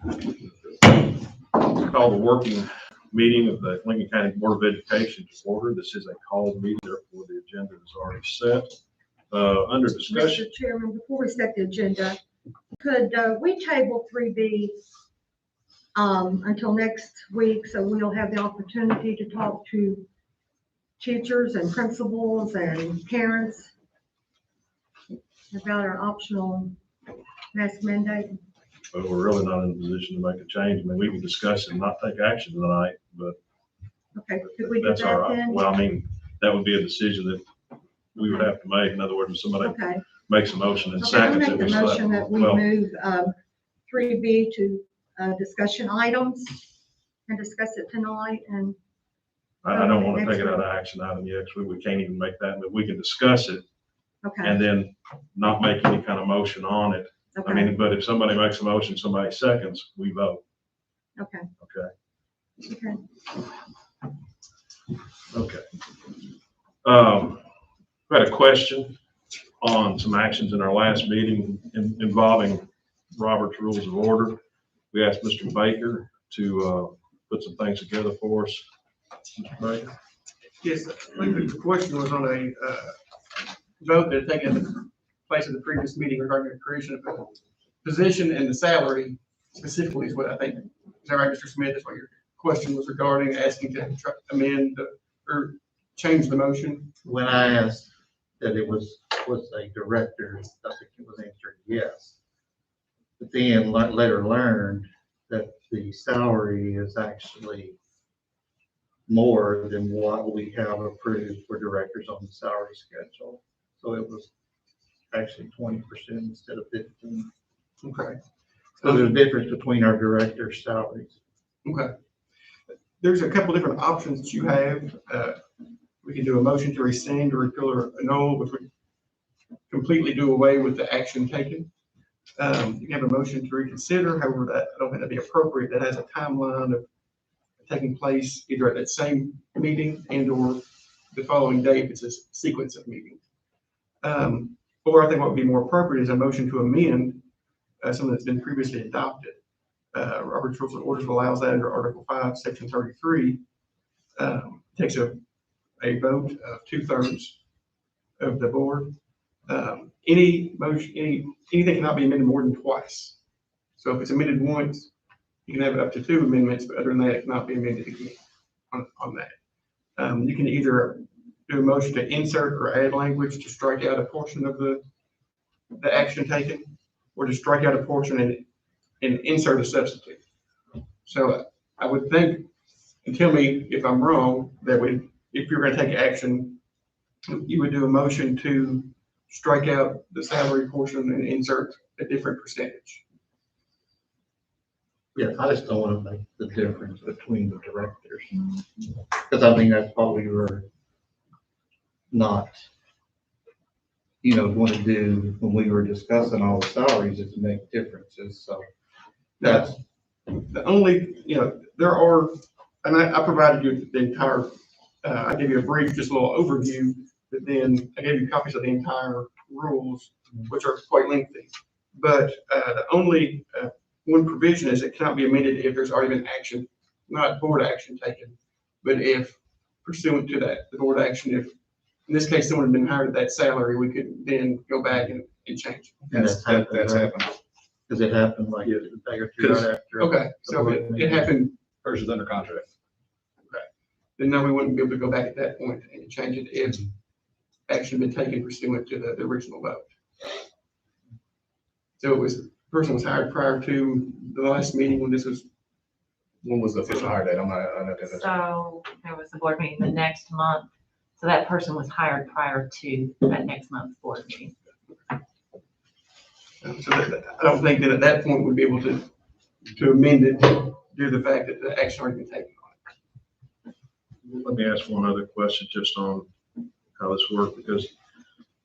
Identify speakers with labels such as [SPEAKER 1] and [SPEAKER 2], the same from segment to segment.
[SPEAKER 1] Call the working meeting of the Lincoln County Board of Education to order. This is a called meeting, therefore the agenda is already set. Under discussion.
[SPEAKER 2] Mr. Chairman, before we set the agenda, could we table 3B until next week, so we'll have the opportunity to talk to teachers and principals and parents about our optional mask mandate?
[SPEAKER 1] But we're really not in a position to make a change. I mean, we can discuss it and not take action tonight, but
[SPEAKER 2] Okay, could we do
[SPEAKER 1] that's all
[SPEAKER 2] that
[SPEAKER 1] right.
[SPEAKER 2] then?
[SPEAKER 1] Well, I mean, that would be a decision that we would have to make. In other words, if somebody
[SPEAKER 2] Okay.
[SPEAKER 1] makes a motion and
[SPEAKER 2] Okay, I'll
[SPEAKER 1] seconds
[SPEAKER 2] make
[SPEAKER 1] it,
[SPEAKER 2] the
[SPEAKER 1] we select.
[SPEAKER 2] motion that we
[SPEAKER 1] Well,
[SPEAKER 2] move 3B to discussion items and discuss it tonight, and
[SPEAKER 1] I don't want to take it out of action item yet, because we can't even make that, but we can discuss it
[SPEAKER 2] okay,
[SPEAKER 1] and then not make any kind of motion on it. I
[SPEAKER 2] okay,
[SPEAKER 1] mean, but if somebody makes a motion, somebody seconds, we vote.
[SPEAKER 2] okay,
[SPEAKER 1] Okay.
[SPEAKER 2] okay.
[SPEAKER 1] Okay. We had a question on some actions in our last meeting involving Robert's Rules of Order. We asked Mr. Baker to put some things together for us. Mr. Baker?
[SPEAKER 3] Yes, I think the question was on a vote that had taken place at the previous meeting regarding the creation of a position and the salary specifically is what I think. Is that right, Mr. Smith? That's what your question was regarding, asking to amend or change the motion?
[SPEAKER 4] When I asked that it was a director, I think it was answered yes. But then later learned that the salary is actually more than what we have approved for directors on the salary schedule. So it was actually 20% instead of 15%.
[SPEAKER 3] Okay.
[SPEAKER 4] So there's a difference between our directors' salaries.
[SPEAKER 3] Okay. There's a couple different options that you have. We can do a motion to rescind or repeal or annul, which would completely do away with the action taken. You can have a motion to reconsider, however, that I don't think that'd be appropriate. That has a timeline of taking place either at that same meeting and or the following day if it's a sequence of meetings. Or I think what would be more appropriate is a motion to amend something that's been previously adopted. Robert's Rules of Order allows that under Article 5, Section 33. Takes a vote of 2/3 of the board. Any motion, anything cannot be amended more than twice. So if it's amended once, you can have up to 2 amendments, but other than that, it cannot be amended again on that. You can either do a motion to insert or add language to strike out a portion of the action taken, or to strike out a portion and insert a substitute. So I would think, and tell me if I'm wrong, that if you're going to take action, you would do a motion to strike out the salary portion and insert a different percentage.
[SPEAKER 4] Yeah, I just don't want to make the difference between the directors. Because I think that's what we were not, going to do when we were discussing all the salaries, is to make differences. So that's
[SPEAKER 3] The only, there are, and I provided you the entire, I gave you a brief, just a little overview, but then I gave you copies of the entire rules, which are quite lengthy. But the only one provision is it cannot be amended if there's already been action, not board action taken, but if pursuant to that, the board action, if in this case someone had been hired at that salary, we could then go back and change.
[SPEAKER 1] That's happened.
[SPEAKER 4] because it happened like a day or two right after.
[SPEAKER 3] Okay, so it happened,
[SPEAKER 1] Person's under contract.
[SPEAKER 3] then no, we wouldn't be able to go back at that point and change it if action had been taken pursuant to the original vote. So it was, the person was hired prior to the last meeting when this was.
[SPEAKER 1] When was the official hire date? I'm not.
[SPEAKER 5] So there was a board meeting the next month. So that person was hired prior to that next month's board meeting.
[SPEAKER 3] So I don't think that at that point we'd be able to amend it due to the fact that the action already been taken on it.
[SPEAKER 1] Let me ask one other question just on how this worked, because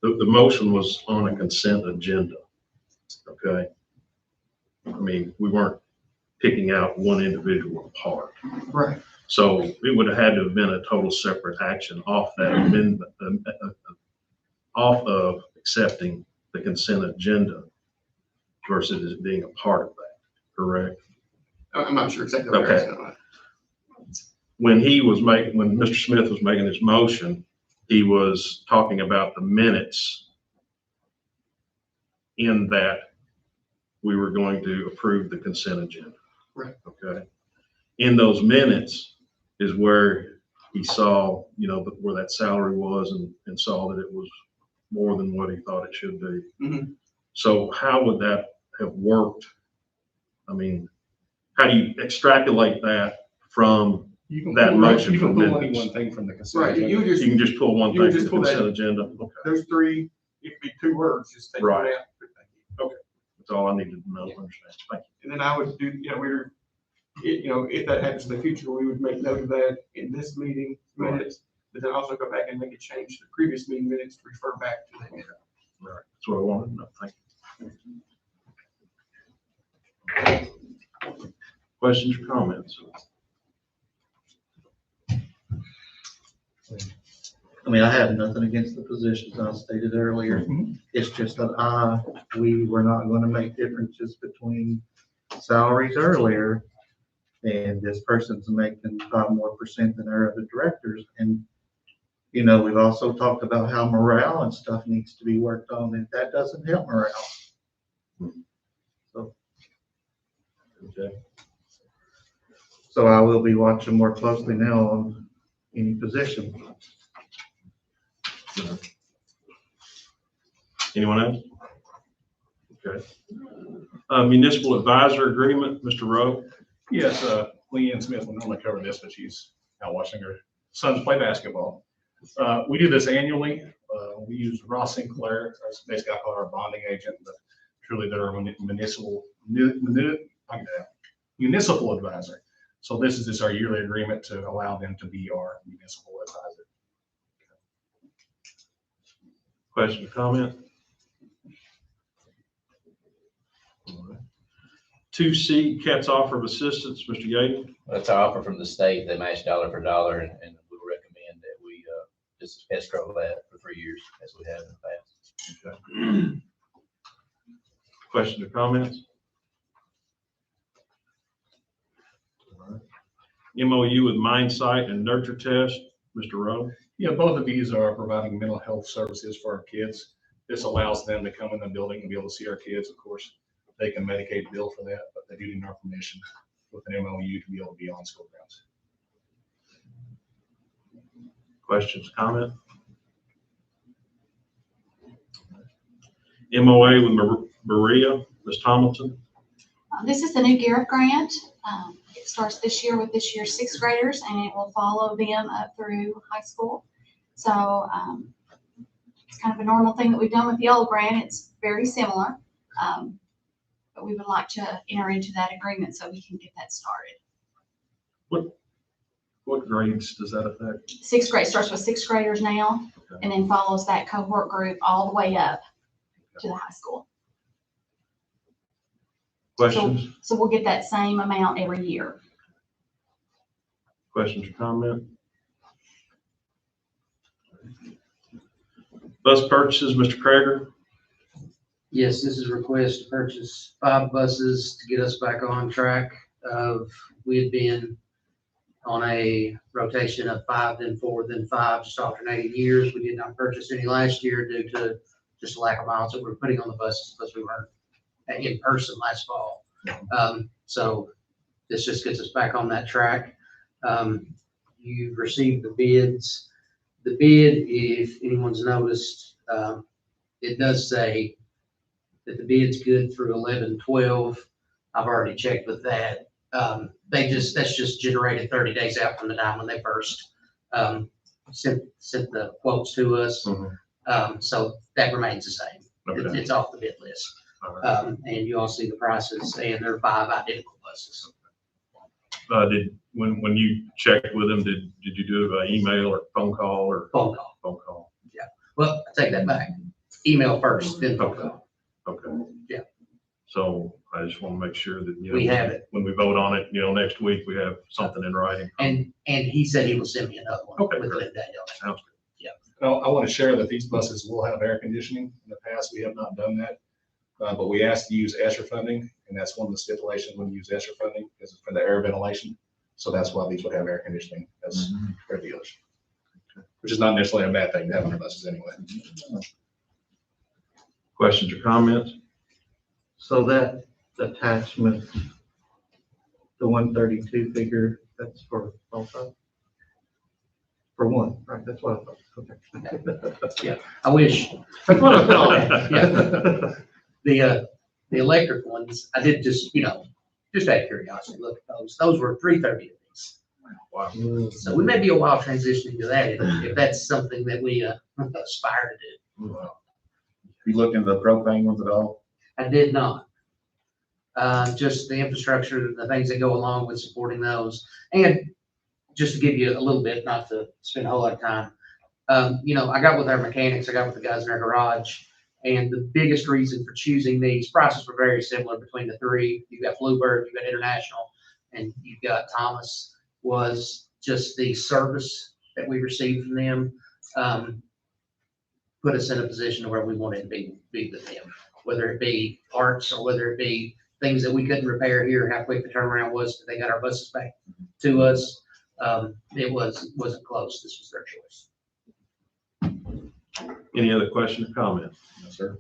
[SPEAKER 1] the motion was on a consent agenda. Okay. I mean, we weren't picking out one individual apart.
[SPEAKER 3] Right.
[SPEAKER 1] So it would have had to have been a total separate action off that amendment, off of accepting the consent agenda versus it being a part of that, correct?
[SPEAKER 3] I'm not sure exactly what you're
[SPEAKER 1] Okay.
[SPEAKER 3] asking about.
[SPEAKER 1] When Mr. Smith was making his motion, he was talking about the minutes in that we were going to approve the consent agenda.
[SPEAKER 3] Right.
[SPEAKER 1] Okay. In those minutes is where he saw, where that salary was and saw that it was more than what he thought it should be.
[SPEAKER 3] Mhm.
[SPEAKER 1] So how would that have worked? I mean, how do you extrapolate that from
[SPEAKER 6] You can
[SPEAKER 1] that
[SPEAKER 6] pull,
[SPEAKER 1] motion
[SPEAKER 6] you can
[SPEAKER 1] for
[SPEAKER 6] pull any
[SPEAKER 1] minutes?
[SPEAKER 6] one thing from the consent.
[SPEAKER 3] Right,
[SPEAKER 6] agenda.
[SPEAKER 3] you just,
[SPEAKER 1] You can just pull one
[SPEAKER 3] You would
[SPEAKER 1] thing
[SPEAKER 3] just
[SPEAKER 1] from the
[SPEAKER 3] pull that-
[SPEAKER 1] consent agenda? Okay.
[SPEAKER 3] those three, it could be two words, just take one
[SPEAKER 1] Right.
[SPEAKER 3] out.
[SPEAKER 1] That's all I needed to know, understand. Thank
[SPEAKER 3] And then I would do, if that happens in the future, we would make note of that in this meeting minutes, but then also go back and make a change to the previous meeting minutes to refer back to them.
[SPEAKER 1] you. All right. That's what I wanted to know. Thank you. Questions or comments?
[SPEAKER 4] I mean, I have nothing against the positions I stated earlier. It's just that we were not going to make differences between salaries earlier. And this person's making 5% more than our other directors. And, we've also talked about how morale and stuff needs to be worked on, and that doesn't help morale.
[SPEAKER 1] Okay.
[SPEAKER 4] So I will be watching more closely now on any position.
[SPEAKER 1] Anyone else? Okay. Municipal advisor agreement, Mr. Rowe?
[SPEAKER 6] Yes, Leanne Smith will normally cover this, but she's out watching her sons play basketball. We do this annually. We use Ross Sinclair, that's basically I call her a bonding agent, but truly they're a municipal advisor. So this is just our yearly agreement to allow them to be our municipal advisor.
[SPEAKER 1] Question or comment? 2C, CAT's offer of assistance, Mr. Yaden?
[SPEAKER 7] That's our offer from the state. They match dollar for dollar, and we'll recommend that we just escrow that for 3 years as we have in the past.
[SPEAKER 1] Okay. Questions or comments? All right. MOU with Mindsight and Nurture Test, Mr. Rowe?
[SPEAKER 6] Yeah, both of these are providing mental health services for our kids. This allows them to come in the building and be able to see our kids. Of course, they can Medicaid bill for that, but they do need our permission with an MOU to be able to be on school grounds.
[SPEAKER 1] Questions, comment? MOA with Maria, Ms. Tomlinson?
[SPEAKER 8] This is the new GARIF grant. It starts this year with this year's sixth graders, and it will follow them up through high school. So it's kind of a normal thing that we've done with the old grant. It's very similar. But we would like to enter into that agreement so we can get that started.
[SPEAKER 1] What grades does that affect?
[SPEAKER 8] Sixth grade starts with sixth graders now, and then follows that cohort group all the way up to the high school.
[SPEAKER 1] Questions?
[SPEAKER 8] So we'll get that same amount every year.
[SPEAKER 1] Questions or comment? Bus purchases, Mr. Krager?
[SPEAKER 9] Yes, this is a request to purchase 5 buses to get us back on track of, we had been on a rotation of 5, then 4, then 5, just alternating years. We did not purchase any last year due to just a lack of miles that we're putting on the buses because we weren't in person last fall. So this just gets us back on that track. You've received the bids. The bid, if anyone's noticed, it does say that the bid's good through 11/12. I've already checked with that. That's just generated 30 days out from the time when they first sent the quotes to us. So that remains the same.
[SPEAKER 1] Okay.
[SPEAKER 9] It's off the bid list.
[SPEAKER 1] All right.
[SPEAKER 9] And you all see the prices, and there are 5 identical buses.
[SPEAKER 1] When you checked with them, did you do an email or phone call or
[SPEAKER 9] Phone call.
[SPEAKER 1] phone call?
[SPEAKER 9] Well, I take that back. Email first, then phone call.
[SPEAKER 1] Okay.
[SPEAKER 9] Yeah.
[SPEAKER 1] So I just want to make sure that,
[SPEAKER 9] We have it.
[SPEAKER 1] when we vote on it, next week, we have something in writing.
[SPEAKER 9] And he said he will send me another one
[SPEAKER 1] Okay,
[SPEAKER 9] with
[SPEAKER 1] great.
[SPEAKER 9] Lynn Daniel.
[SPEAKER 1] Sounds
[SPEAKER 6] I want to share that these buses will have air conditioning. In the past, we have not done that. But we asked to use ESSER funding, and that's one of the stipulations when you use ESSER funding, is is for the air ventilation. So that's why these would have air conditioning as regulars, which is not necessarily a bad thing to have on our buses anyway.
[SPEAKER 1] Questions or comments?
[SPEAKER 4] So that attachment, the 132 figure, that's for both of them? For one, right, that's what I thought, okay.
[SPEAKER 9] I wish.
[SPEAKER 4] That's what I thought.
[SPEAKER 9] Yeah. The electric ones, I did just, just out of curiosity, look at those. Those were 330 of these.
[SPEAKER 1] Wow.
[SPEAKER 9] So we may be a while transitioning to that if that's something that we aspire to do.
[SPEAKER 10] You looked into the propane ones at all?
[SPEAKER 9] I did not. Just the infrastructure, the things that go along with supporting those. And just to give you a little bit, not to spend a whole lot of time, I got with our mechanics, I got with the guys in our garage, and the biggest reason for choosing these, prices were very similar between the three. You've got Bluebird, you've got International, and you've got Thomas, was just the service that we received from them. Put us in a position where we wanted to be with them, whether it be parts or whether it be things that we couldn't repair here, how quick the turnaround was, they got our buses back to us. It wasn't close. This was their choice.
[SPEAKER 1] Any other question or comment?
[SPEAKER 10] No, sir.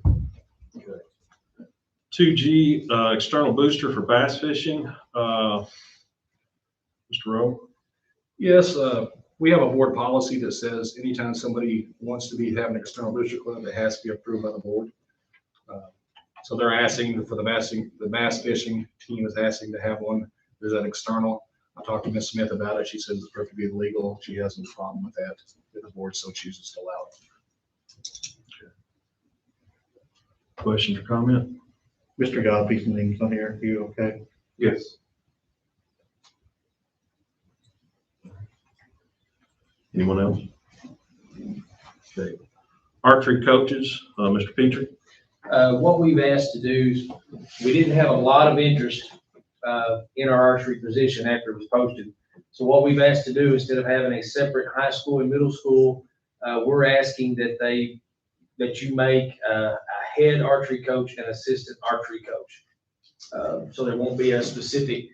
[SPEAKER 1] 2G, external booster for bass fishing. Mr. Rowe?
[SPEAKER 6] Yes, we have a board policy that says anytime somebody wants to have an external booster club, it has to be approved by the board. So they're asking for the bass fishing team is asking to have one. There's an external. I talked to Ms. Smith about it. She says it's perfectly legal. She has no problem with that if the board so chooses to allow it.
[SPEAKER 1] Questions or comment?
[SPEAKER 4] Mr. Godby's name's on here, you okay?
[SPEAKER 1] Yes. Anyone else? Okay. Archery coaches, Mr. Petrie?
[SPEAKER 11] What we've asked to do is, we didn't have a lot of interest in our archery position after it was posted. So what we've asked to do, instead of having a separate high school and middle school, we're asking that you make a head archery coach and assistant archery coach. So there won't be a specific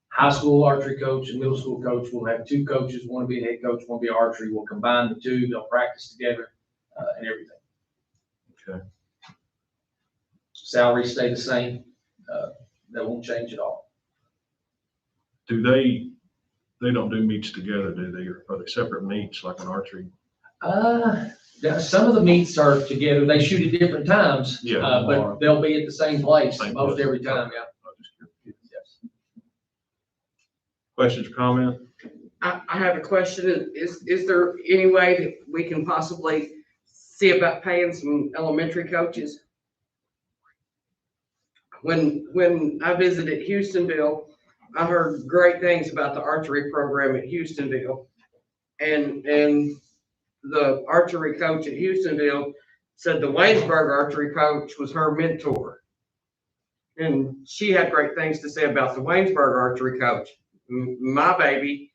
[SPEAKER 11] high school archery coach and middle school coach. We'll have two coaches, one will be a head coach, one will be archery. We'll combine the two, they'll practice together and everything.
[SPEAKER 1] Okay.
[SPEAKER 11] Salaries stay the same. That won't change at all.
[SPEAKER 1] Do they don't do meets together, do they? Or are they separate meets like an archery?
[SPEAKER 11] Some of the meets are together. They shoot at different times,
[SPEAKER 1] Yeah.
[SPEAKER 11] but they'll be at the same place
[SPEAKER 1] Same
[SPEAKER 11] most
[SPEAKER 1] place.
[SPEAKER 11] every time, yeah. Yes.
[SPEAKER 1] Questions or comment?
[SPEAKER 12] I have a question. Is there any way that we can possibly see about paying some elementary coaches? When I visited Houstonville, I heard great things about the archery program at Houstonville. And the archery coach at Houstonville said the Waynesburg archery coach was her mentor. And she had great things to say about the Waynesburg archery coach. My baby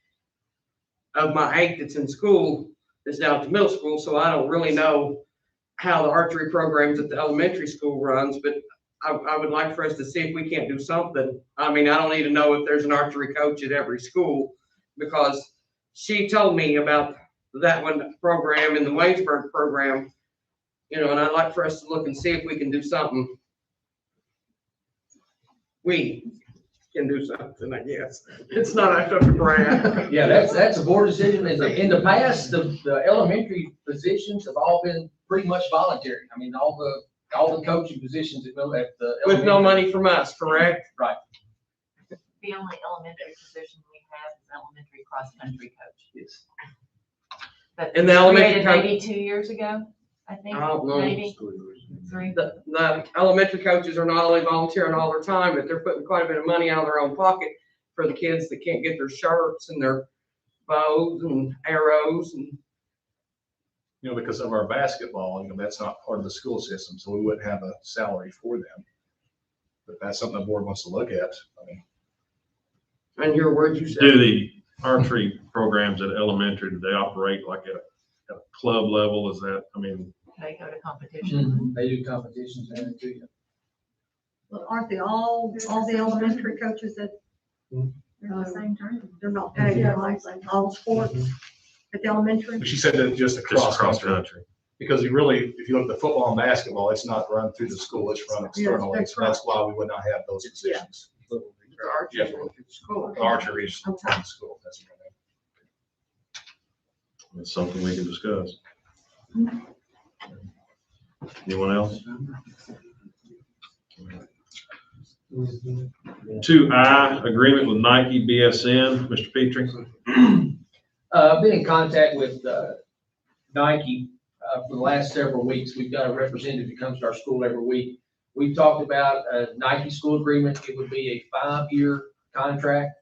[SPEAKER 12] of my 8 that's in school is now at middle school, so I don't really know how the archery programs at the elementary school runs, but I would like for us to see if we can't do something. I mean, I don't need to know if there's an archery coach at every school, because she told me about that one program and the Waynesburg program, and I'd like for us to look and see if we can do something. We can do something, I guess. It's not our stuff to brag.
[SPEAKER 11] Yeah, that's a board decision. In the past, the elementary positions have all been pretty much voluntary. I mean, all the coaching positions at the.
[SPEAKER 12] With no money from us, correct?
[SPEAKER 11] Right.
[SPEAKER 5] The only elementary position we have is elementary cross-country coach.
[SPEAKER 11] Yes.
[SPEAKER 5] That
[SPEAKER 12] And the elementary
[SPEAKER 5] created
[SPEAKER 12] coach-
[SPEAKER 5] maybe 2 years ago, I think,
[SPEAKER 12] I don't know.
[SPEAKER 5] maybe 3.
[SPEAKER 12] The elementary coaches are not only volunteering all their time, but they're putting quite a bit of money out of their own pocket for the kids that can't get their shirts and their bows and arrows and.
[SPEAKER 6] Because of our basketball, that's not part of the school system, so we wouldn't have a salary for them. But that's something the board wants to look at. I mean,
[SPEAKER 12] And your words you said.
[SPEAKER 1] Do the archery programs at elementary, do they operate like at a club level? Is that,
[SPEAKER 5] They go to competition.
[SPEAKER 11] They do competitions and too.
[SPEAKER 2] Well, aren't they all the elementary coaches at At the same time. They're not tagging like all sports at the elementary.
[SPEAKER 6] But she said that just
[SPEAKER 1] Just
[SPEAKER 6] across
[SPEAKER 1] across
[SPEAKER 6] country,
[SPEAKER 1] country.
[SPEAKER 6] because you really, if you look at the football and basketball, it's not run through the school, it's run externally.
[SPEAKER 2] that's
[SPEAKER 6] So that's why we would not have those positions.
[SPEAKER 12] The archery went to school.
[SPEAKER 6] Archery is from
[SPEAKER 2] Okay.
[SPEAKER 6] school, that's right.
[SPEAKER 1] It's something we can discuss. Anyone else? 2I, agreement with Nike BSN, Mr. Petrie.
[SPEAKER 11] Been in contact with Nike for the last several weeks. We've got a representative who comes to our school every week. We've talked about a Nike school agreement. It would be a 5-year contract.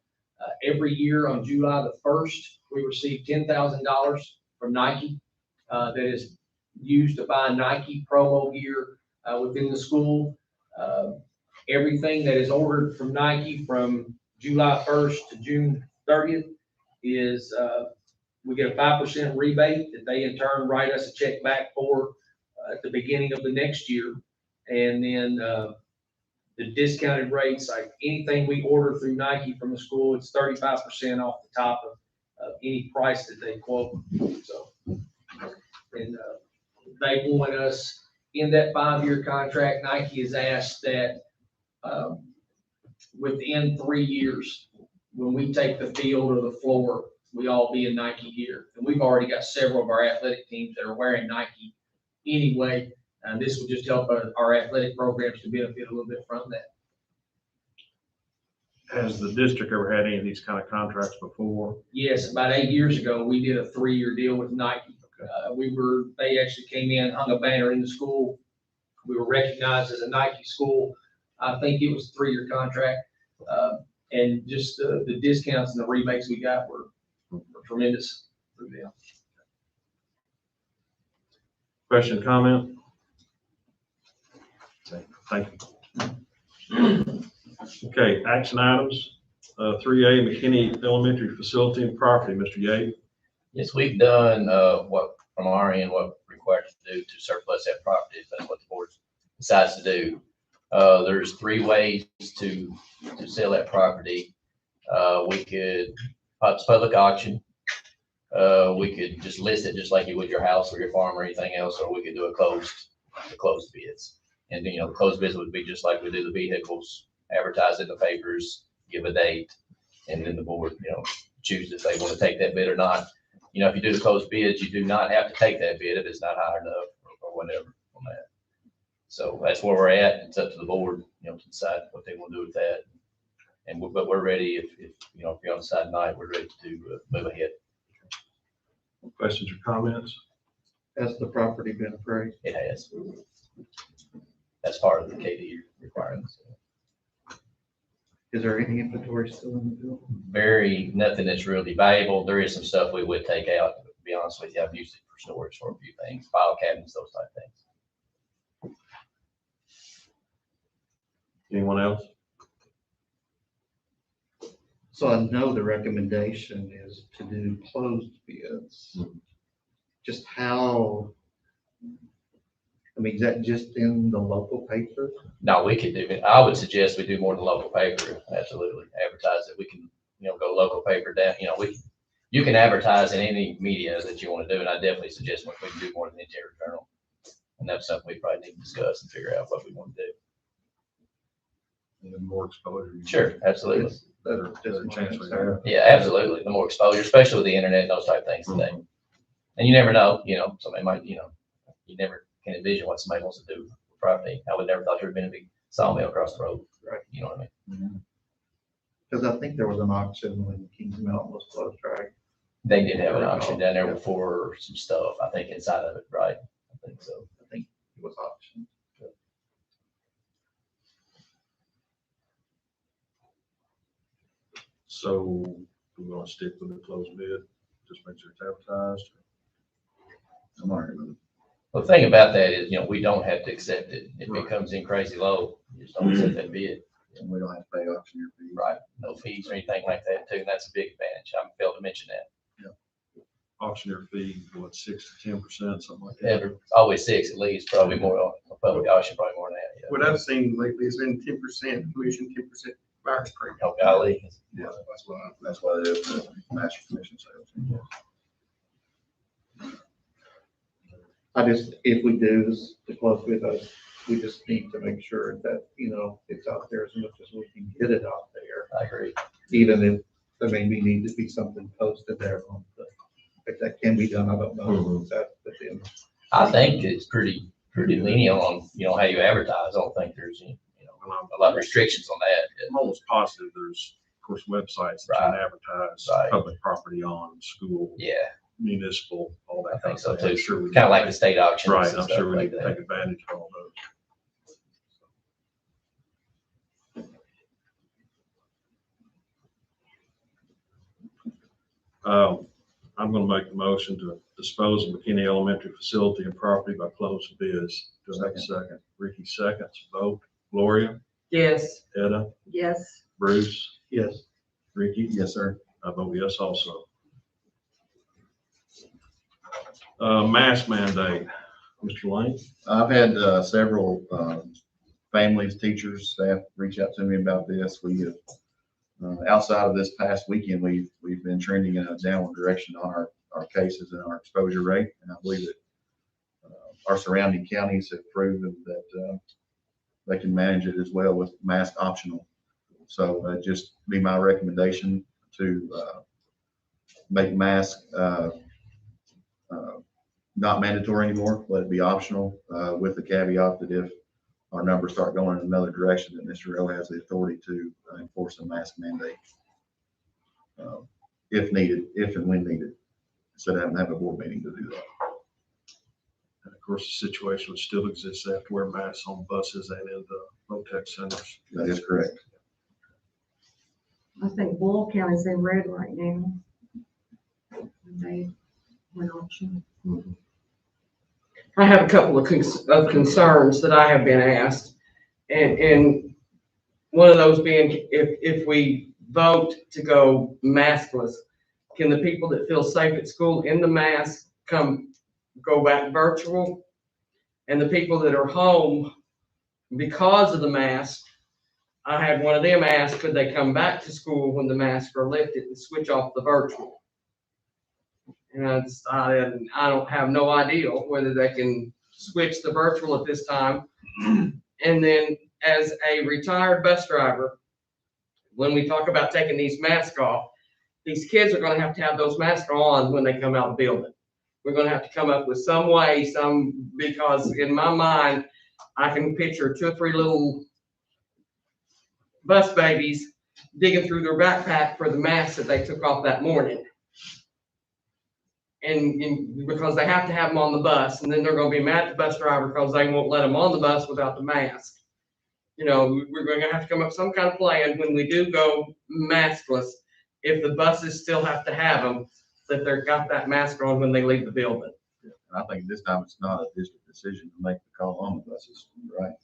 [SPEAKER 11] Every year on July the 1st, we receive $10,000 from Nike that is used to buy Nike promo gear within the school. Everything that is ordered from Nike from July 1st to June 30th is, we get a 5% rebate that they in turn write us a check back for at the beginning of the next year. And then the discounted rates, like anything we order through Nike from the school, it's 35% off the top of any price that they quote. So, and they want us in that 5-year contract. Nike has asked that within 3 years, when we take the field or the floor, we all be in Nike gear. And we've already got several of our athletic teams that are wearing Nike anyway. And this will just help our athletic programs to benefit a little bit from that.
[SPEAKER 1] Has the district ever had any of these kind of contracts before?
[SPEAKER 11] Yes, about 8 years ago, we did a 3-year deal with Nike. They actually came in, hung a banner in the school. We were recognized as a Nike school. I think it was a 3-year contract. And just the discounts and the rebates we got were tremendous through them.
[SPEAKER 1] Question, comment? Thank you. Okay, action items, 3A, McKinney Elementary Facility and Property, Mr. Yates.
[SPEAKER 7] Yes, we've done, what, from our end, what we're required to do to surplus that property, if that's what the board decides to do. There's 3 ways to sell that property. We could, it's public auction. We could just list it just like you would your house or your farm or anything else, or we could do a closed bids. And then, the closed bids would be just like we do the vehicles, advertise in the papers, give a date, and then the board, choose if they want to take that bid or not. If you do the closed bids, you do not have to take that bid if it's not high enough or whatever on that. So that's where we're at. It's up to the board, to decide what they want to do with that. And but we're ready if you're on the side tonight, we're ready to move ahead.
[SPEAKER 1] Questions or comments?
[SPEAKER 4] Has the property been appraised?
[SPEAKER 7] It has. That's part of the KD requirements.
[SPEAKER 4] Is there any inventory still in the building?
[SPEAKER 7] Nothing that's really valuable. There is some stuff we would take out, to be honest with you. I've used it for storage for a few things, file cabinets, those type of things.
[SPEAKER 1] Anyone else?
[SPEAKER 4] So I know the recommendation is to do closed bids. Just how, is that just in the local paper?
[SPEAKER 7] No, we could do it. I would suggest we do more than local paper. Absolutely. Advertise it. We can, go local paper down, you can advertise in any media that you want to do. And I definitely suggest we can do more than the Interior Journal. And that's something we probably need to discuss and figure out what we want to do.
[SPEAKER 1] And more exposure.
[SPEAKER 7] Sure, absolutely.
[SPEAKER 1] Better chance we have.
[SPEAKER 7] Yeah, absolutely. The more exposure, especially with the internet and those type of things today. And you never know, somebody might, you never can envision what somebody wants to do with property. I would never thought there would have been a big sawmill across the road.
[SPEAKER 4] Right.
[SPEAKER 7] You know what I mean?
[SPEAKER 4] Because I think there was an auction when Kings Mountain was closed, right?
[SPEAKER 7] They did have an auction down there before some stuff, I think inside of it, right? I think so.
[SPEAKER 4] I think it was auctioned.
[SPEAKER 1] So we want to stick with the closed bid, just make sure it's advertised. I'm all right with it.
[SPEAKER 7] Well, the thing about that is, we don't have to accept it. If it comes in crazy low, you just don't accept that bid.
[SPEAKER 10] And we don't have to pay auctioneer fees.
[SPEAKER 7] Right, no fees or anything like that too, and that's a big advantage. I failed to mention that.
[SPEAKER 1] Auctioneer fee, what, 6 to 10%, something like that?
[SPEAKER 7] Always 6 at least, probably more on a public auction, probably more than that, yeah.
[SPEAKER 3] What I've seen lately has been 10% commission, 10%. Fire Creek.
[SPEAKER 7] Oh, golly.
[SPEAKER 10] Yeah, that's why they have the master commission sales.
[SPEAKER 4] If we do this, to close with us, we just need to make sure that, it's out there as much as we can get it out there.
[SPEAKER 7] I agree.
[SPEAKER 4] Even if there maybe need to be something posted there on the, if that can be done, I don't know.
[SPEAKER 1] Mhm.
[SPEAKER 4] That, but then,
[SPEAKER 7] I think it's pretty lenient on, how you advertise. I don't think there's any,
[SPEAKER 1] And I'm
[SPEAKER 7] a lot of restrictions on that.
[SPEAKER 1] I'm almost positive there's, of course, websites that can advertise
[SPEAKER 7] Right.
[SPEAKER 1] public property on, school,
[SPEAKER 7] Yeah,
[SPEAKER 1] municipal, all that.
[SPEAKER 7] I think so
[SPEAKER 1] kind of thing. I'm
[SPEAKER 7] too.
[SPEAKER 1] sure we
[SPEAKER 7] Kind of
[SPEAKER 1] can
[SPEAKER 7] like the state auctions
[SPEAKER 1] Right,
[SPEAKER 7] and
[SPEAKER 1] I'm
[SPEAKER 7] stuff
[SPEAKER 1] sure we
[SPEAKER 7] like
[SPEAKER 1] need to
[SPEAKER 7] that.
[SPEAKER 1] take advantage of all those. I'm gonna make the motion to dispose of McKinney Elementary facility and property by close of bids. Do I have a second? Ricky seconds, vote. Gloria,
[SPEAKER 12] Yes.
[SPEAKER 1] Etta,
[SPEAKER 2] Yes.
[SPEAKER 1] Bruce,
[SPEAKER 4] yes,
[SPEAKER 1] Ricky?
[SPEAKER 10] Yes, sir.
[SPEAKER 1] I vote yes also. Mask mandate, Mr. Lane?
[SPEAKER 10] I've had several families, teachers, staff reach out to me about this. We have, outside of this past weekend, we've been trending in a downward direction on our cases and our exposure rate. And I believe that our surrounding counties have proven that they can manage it as well with mask optional. So just be my recommendation to make mask not mandatory anymore, let it be optional, with the caveat that if our numbers start going in another direction, that Mr. Rowe has the authority to enforce a mask mandate. If needed, if and when needed, instead of having to have a board meeting to do that.
[SPEAKER 1] And of course, the situation would still exist. They have to wear masks on buses and in the VOTEC centers.
[SPEAKER 10] That is correct.
[SPEAKER 2] I think Bull County's in red right now. They went option.
[SPEAKER 12] I have a couple of concerns that I have been asked. And one of those being, if we vote to go maskless, can the people that feel safe at school in the mask go back virtual? And the people that are home because of the mask, I had one of them ask, could they come back to school when the masks are lifted and switch off the virtual? And I don't have no idea whether they can switch the virtual at this time. And then as a retired bus driver, when we talk about taking these masks off, these kids are gonna have to have those masks on when they come out of the building. We're gonna have to come up with some way, because in my mind, I can picture 2 or 3 little bus babies digging through their backpack for the masks that they took off that morning. And because they have to have them on the bus, and then they're gonna be mad at the bus driver because they won't let them on the bus without the mask. We're gonna have to come up with some kind of plan when we do go maskless, if the buses still have to have them, that they've got that mask on when they leave the building.
[SPEAKER 10] And I think this time it's not a district decision to make the call on the buses, right?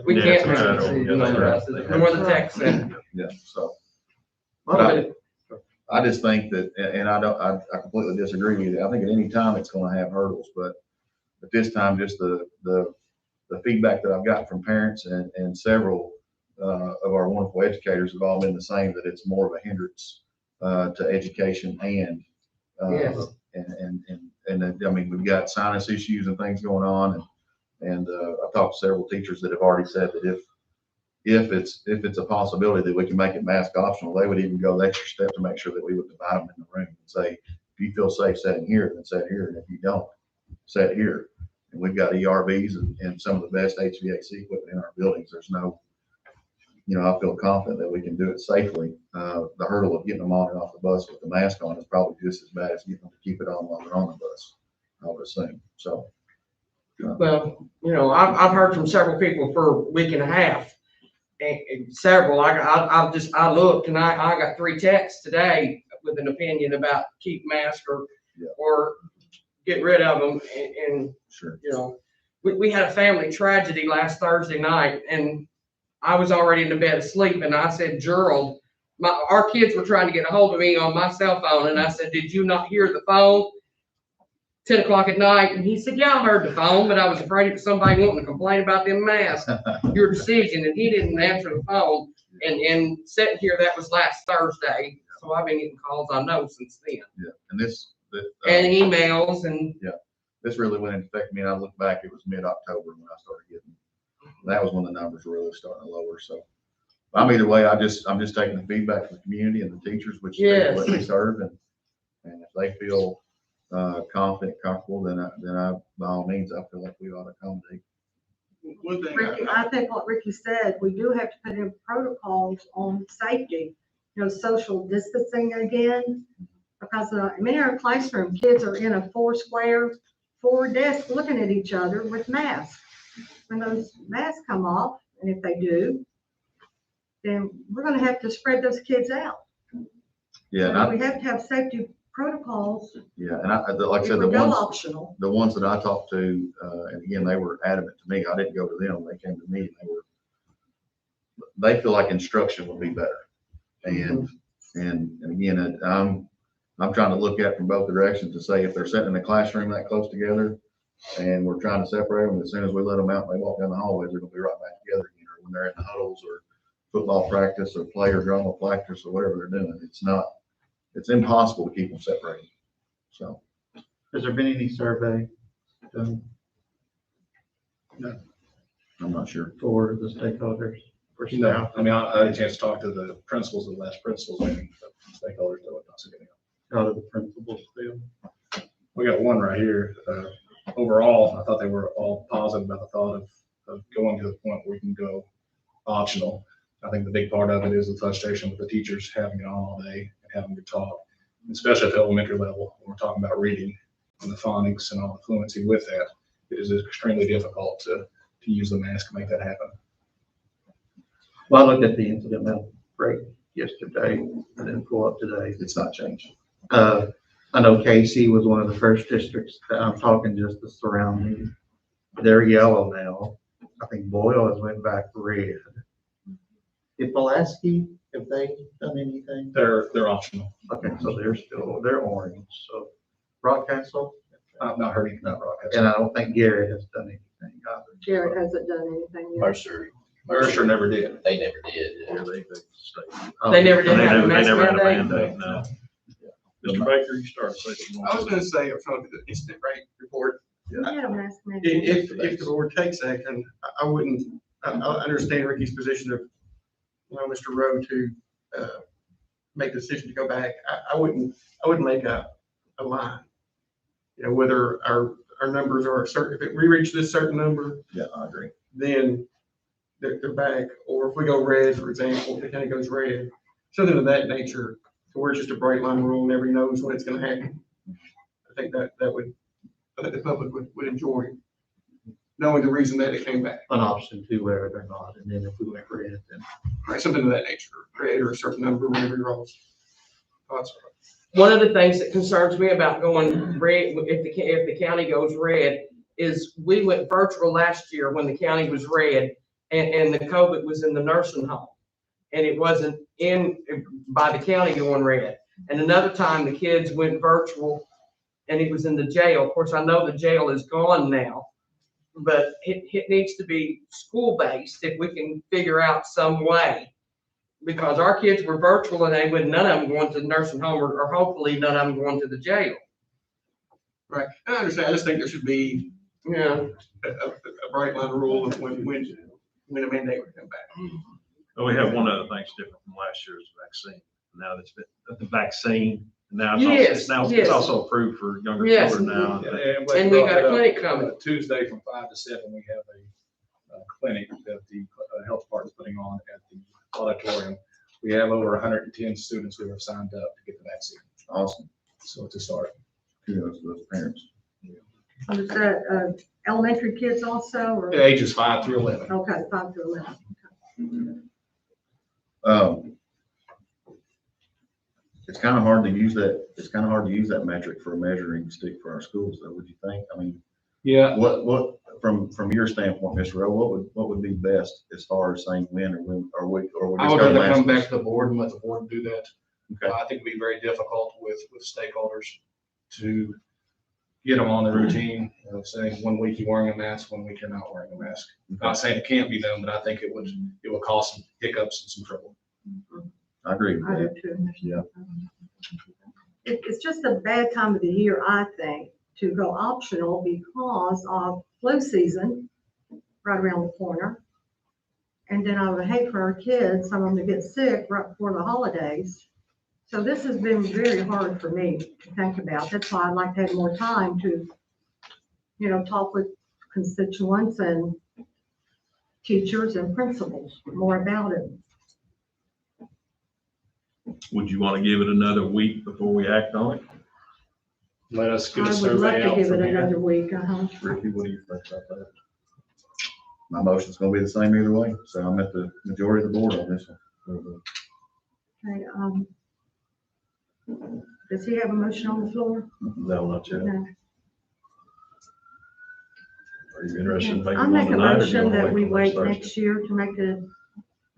[SPEAKER 12] We
[SPEAKER 1] Yeah,
[SPEAKER 12] can't
[SPEAKER 1] it's
[SPEAKER 12] make
[SPEAKER 1] a
[SPEAKER 12] a
[SPEAKER 1] federal,
[SPEAKER 12] decision
[SPEAKER 1] yeah,
[SPEAKER 12] on the
[SPEAKER 1] that's
[SPEAKER 12] buses,
[SPEAKER 1] right.
[SPEAKER 12] nor the tech center.
[SPEAKER 10] Yeah, so.
[SPEAKER 12] But
[SPEAKER 10] I just think that, and I completely disagree with you. I think at any time it's gonna have hurdles, but at this time, just the feedback that I've got from parents and several of our wonderful educators have all been the same, that it's more of a hindrance to education and
[SPEAKER 12] Yes.
[SPEAKER 10] I mean, we've got sinus issues and things going on, and I've talked to several teachers that have already said that if it's a possibility that we can make it mask optional, they would even go the extra step to make sure that we would divide them in the room and say, if you feel safe sitting here, then sit here, and if you don't, sit here. And we've got ERVs and some of the best HVAC equipment in our buildings. There's no, I feel confident that we can do it safely. The hurdle of getting them on and off the bus with the mask on is probably just as bad as getting them to keep it on while they're on the bus, I would assume, so.
[SPEAKER 12] Well, I've heard from several people for a week and a half, and several, I looked and I got 3 texts today with an opinion about keep mask or get rid of them. And
[SPEAKER 10] Sure.
[SPEAKER 12] we had a family tragedy last Thursday night, and I was already in the bed asleep, and I said, Gerald, our kids were trying to get a hold of me on my cell phone, and I said, did you not hear the phone? 10 o'clock at night. And he said, yeah, I heard the phone, but I was afraid it was somebody wanting to complain about them masks. Your decision. And he didn't answer the phone. And sitting here, that was last Thursday, so I've been getting calls I know since then.
[SPEAKER 10] Yeah, and
[SPEAKER 12] And emails and,
[SPEAKER 10] this really went into effect. I mean, I look back, it was mid-October when I started getting, that was when the numbers were really starting to lower, so. Either way, I'm just taking the feedback from the community and the teachers, which
[SPEAKER 12] Yes.
[SPEAKER 10] what they serve, and if they feel, confident, comfortable, then I, by all means, I feel like we ought to accommodate.
[SPEAKER 3] One thing,
[SPEAKER 2] Ricky, I think what Ricky said, we do have to put in protocols on safety, social distancing again. Because in our classroom, kids are in a four desks looking at each other with masks. When those masks come off, and if they do, then we're gonna have to spread those kids out.
[SPEAKER 10] Yeah, and
[SPEAKER 2] So
[SPEAKER 10] I,
[SPEAKER 2] we have to have safety protocols
[SPEAKER 10] yeah, and like I
[SPEAKER 2] if
[SPEAKER 10] said,
[SPEAKER 2] we
[SPEAKER 10] the
[SPEAKER 2] go
[SPEAKER 10] ones,
[SPEAKER 2] optional.
[SPEAKER 10] the ones that I talked to, and again, they were adamant to me. I didn't go to them. They came to me and they feel like instruction would be better. And again, I'm trying to look at from both directions to say if they're sitting in a classroom that close together and we're trying to separate them, as soon as we let them out, and they walk down the hallways, they're gonna be right back together again, or when they're in the huddles or football practice or play or drama practice or whatever they're doing. It's impossible to keep them separated. So.
[SPEAKER 4] Has there been any survey done
[SPEAKER 10] I'm not sure.
[SPEAKER 4] for the stakeholders? For
[SPEAKER 6] No,
[SPEAKER 4] staff?
[SPEAKER 6] I mean, I had a chance to talk to the principals of the last principals and the stakeholders that were not getting out.
[SPEAKER 4] How do the principals feel?
[SPEAKER 6] We got one right here. Overall, I thought they were all positive about the thought of going to the point where we can go optional. I think the big part of it is the frustration with the teachers having it on all day and having to talk, especially at the elementary level. When we're talking about reading and the phonics and all the fluency with that, it is extremely difficult to use the mask to make that happen.
[SPEAKER 4] Well, I looked at the incident rate yesterday. I didn't pull up today.
[SPEAKER 10] It's not changing.
[SPEAKER 4] I know Casey was one of the first districts that I'm talking just the surrounding. They're yellow now. I think Boyle has went back red. Did Pulaski, have they done anything?
[SPEAKER 6] They're optional.
[SPEAKER 4] Okay, so they're orange. So Rockcastle,
[SPEAKER 6] I've not heard anything about broadcast.
[SPEAKER 4] and I don't think Garrett has done anything either.
[SPEAKER 2] Jared hasn't done anything yet.
[SPEAKER 7] Mercer
[SPEAKER 6] never did.
[SPEAKER 7] They never did.
[SPEAKER 1] Yeah, they stayed.
[SPEAKER 12] They never
[SPEAKER 1] They
[SPEAKER 12] did have a
[SPEAKER 1] never
[SPEAKER 12] mask
[SPEAKER 1] had a
[SPEAKER 12] mandate.
[SPEAKER 1] mandate, no. Mr. Baker, you start saying.
[SPEAKER 3] I was gonna say, I'm trying to do the incident rate report.
[SPEAKER 2] We had a mask mandate.
[SPEAKER 3] If the board takes action, I wouldn't, I understand Ricky's position of, Mr. Rowe to, make the decision to go back. I wouldn't make a line. Whether our numbers are certain, if we reach this certain number,
[SPEAKER 10] Yeah, I agree.
[SPEAKER 3] then they're back. Or if we go red, for example, if the county goes red, something of that nature, to where it's just a bright line rule and everybody knows when it's gonna happen. I think that would, I think the public would enjoy knowing the reason that it came back.
[SPEAKER 4] An option to wear it or not, and then if we went red, then.
[SPEAKER 3] Right, something of that nature, red or a certain number, whatever your all's thoughts are.
[SPEAKER 12] One of the things that concerns me about going red, if the county goes red, is we went virtual last year when the county was red and the COVID was in the nursing home. And it wasn't by the county going red. And another time the kids went virtual and it was in the jail. Of course, I know the jail is gone now, but it needs to be school-based if we can figure out some way. Because our kids were virtual and none of them going to the nursing home or hopefully none of them going to the jail.
[SPEAKER 3] Right, I understand, I just think there should be
[SPEAKER 12] Yeah.
[SPEAKER 3] a bright line rule of when a mandate would come back.
[SPEAKER 1] But we have one other thing that's different from last year's vaccine. Now that's been, the vaccine, now
[SPEAKER 12] Yes,
[SPEAKER 1] it's
[SPEAKER 12] yes.
[SPEAKER 1] also approved for younger
[SPEAKER 12] Yes.
[SPEAKER 1] children now.
[SPEAKER 12] And we got a clinic coming.
[SPEAKER 6] Tuesday from 5 to 7, we have a clinic that the health department is putting on at the auditorium. We have over 110 students who have signed up to get the vaccine.
[SPEAKER 10] Awesome.
[SPEAKER 6] So it's a start.
[SPEAKER 10] Kudos to those parents.
[SPEAKER 2] Is that elementary kids also, or?
[SPEAKER 6] Ages 5 through 11.
[SPEAKER 2] Okay, 5 to 11.
[SPEAKER 10] It's kind of hard to use that metric for a measuring stick for our schools, though, would you think? I mean,
[SPEAKER 6] Yeah.
[SPEAKER 10] what, from your standpoint, Mr. Rowe, what would be best as far as saying when or we
[SPEAKER 6] I would
[SPEAKER 10] just
[SPEAKER 6] rather
[SPEAKER 10] go
[SPEAKER 6] come back
[SPEAKER 10] last?
[SPEAKER 6] to the board and let the board do that.
[SPEAKER 10] Okay.
[SPEAKER 6] I think it'd be very difficult with stakeholders to get them on the routine, saying 1 week you're wearing a mask, 1 week you're not wearing a mask. Not saying it can't be done, but I think it would cause some hiccups and some trouble.
[SPEAKER 10] I agree with
[SPEAKER 2] I do
[SPEAKER 10] that.
[SPEAKER 2] too.
[SPEAKER 10] Yeah.
[SPEAKER 2] It's just a bad time of the year, I think, to go optional because of flu season right around the corner. And then I would hate for our kids, some of them to get sick right before the holidays. So this has been very hard for me to think about. That's why I'd like to have more time to, talk with constituents and teachers and principals more about it.
[SPEAKER 1] Would you want to give it another week before we act on it?
[SPEAKER 6] Let us get
[SPEAKER 2] I
[SPEAKER 6] a
[SPEAKER 2] would love
[SPEAKER 6] survey
[SPEAKER 2] to
[SPEAKER 6] out
[SPEAKER 2] give it
[SPEAKER 6] from here.
[SPEAKER 2] another week,
[SPEAKER 1] Ricky, what do you think about that?
[SPEAKER 10] My motion's gonna be the same either way, so I'm at the majority of the board on this one.
[SPEAKER 2] Okay, does he have a motion on the floor?
[SPEAKER 1] No, not yet.
[SPEAKER 2] No.
[SPEAKER 1] Are you interested in making
[SPEAKER 2] I'll
[SPEAKER 1] one
[SPEAKER 2] make a
[SPEAKER 1] tonight? or do you
[SPEAKER 2] motion
[SPEAKER 1] wanna
[SPEAKER 2] that we
[SPEAKER 1] till
[SPEAKER 2] wait
[SPEAKER 1] Thursday?
[SPEAKER 2] next year to make a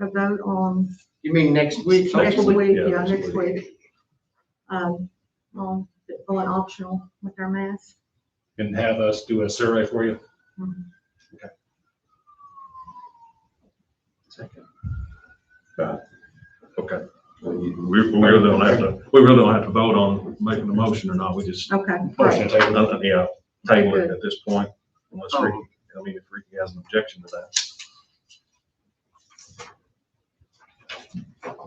[SPEAKER 2] vote on
[SPEAKER 12] You mean next week?
[SPEAKER 2] next week,
[SPEAKER 1] Yeah,
[SPEAKER 2] yeah,
[SPEAKER 1] next
[SPEAKER 2] next week. On going optional with our masks.
[SPEAKER 6] And have us do a survey for you.
[SPEAKER 1] Okay. We really don't have to vote on making the motion or not. We just,
[SPEAKER 2] Okay,
[SPEAKER 6] Motion to table.
[SPEAKER 1] yeah, table it at this point unless Ricky, if Ricky has an objection to that.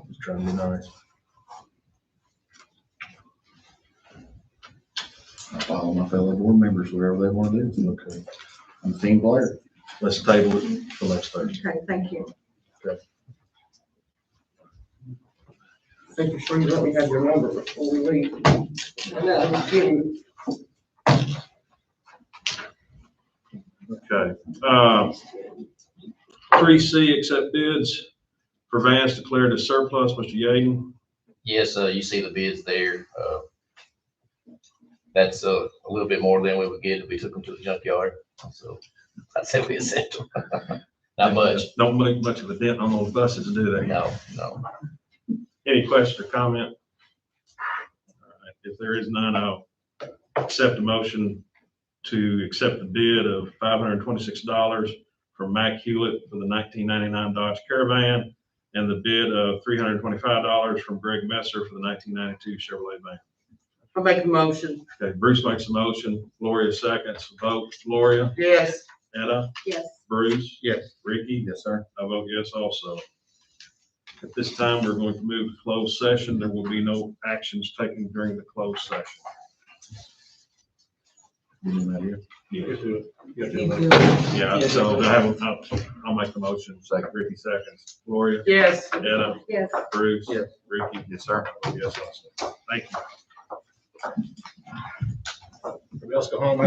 [SPEAKER 1] Just trying to be nice.
[SPEAKER 10] I follow my fellow board members, whatever they wanna do.
[SPEAKER 1] Okay.
[SPEAKER 10] I'm a team player.
[SPEAKER 1] Let's table it till next Thursday.
[SPEAKER 2] okay, thank you.
[SPEAKER 12] Thank you, sure you let me have your number before we leave. No, I was kidding.
[SPEAKER 1] Okay. 3C, accept bids for vans declared as surplus. Mr. Yaden?
[SPEAKER 7] Yes, you see the bids there. That's a little bit more than we would get if we took them to the junkyard. So I said we sent them. Not much.
[SPEAKER 1] Don't make much of a dent on those buses, do they?
[SPEAKER 7] No.
[SPEAKER 1] Any question or comment? All right, if there is none, I'll accept a motion to accept the bid of $526 from Mack Hewlett for the 1999 Dodge Caravan and the bid of $325 from Greg Messer for the 1992 Chevrolet van.
[SPEAKER 12] I'll make a motion.
[SPEAKER 1] Okay, Bruce makes a motion, Gloria seconds, vote, Gloria,
[SPEAKER 12] Yes.
[SPEAKER 1] Etta,
[SPEAKER 2] Yes.
[SPEAKER 1] Bruce,
[SPEAKER 10] Yes.
[SPEAKER 1] Ricky,
[SPEAKER 10] Yes, sir.
[SPEAKER 1] I vote yes also. At this time, we're going to move to closed session. There will be no actions taken during the closed session.
[SPEAKER 10] You doing that here?
[SPEAKER 1] Yeah.
[SPEAKER 6] You have to-
[SPEAKER 1] Yeah, so I'll make the motion. Second, Ricky seconds. Gloria,
[SPEAKER 12] Yes.
[SPEAKER 1] Etta,
[SPEAKER 2] Yes.
[SPEAKER 1] Bruce.
[SPEAKER 10] Yes.
[SPEAKER 1] Ricky.
[SPEAKER 10] Yes, sir.
[SPEAKER 1] Yes, also. Thank you.
[SPEAKER 6] Everybody else go home.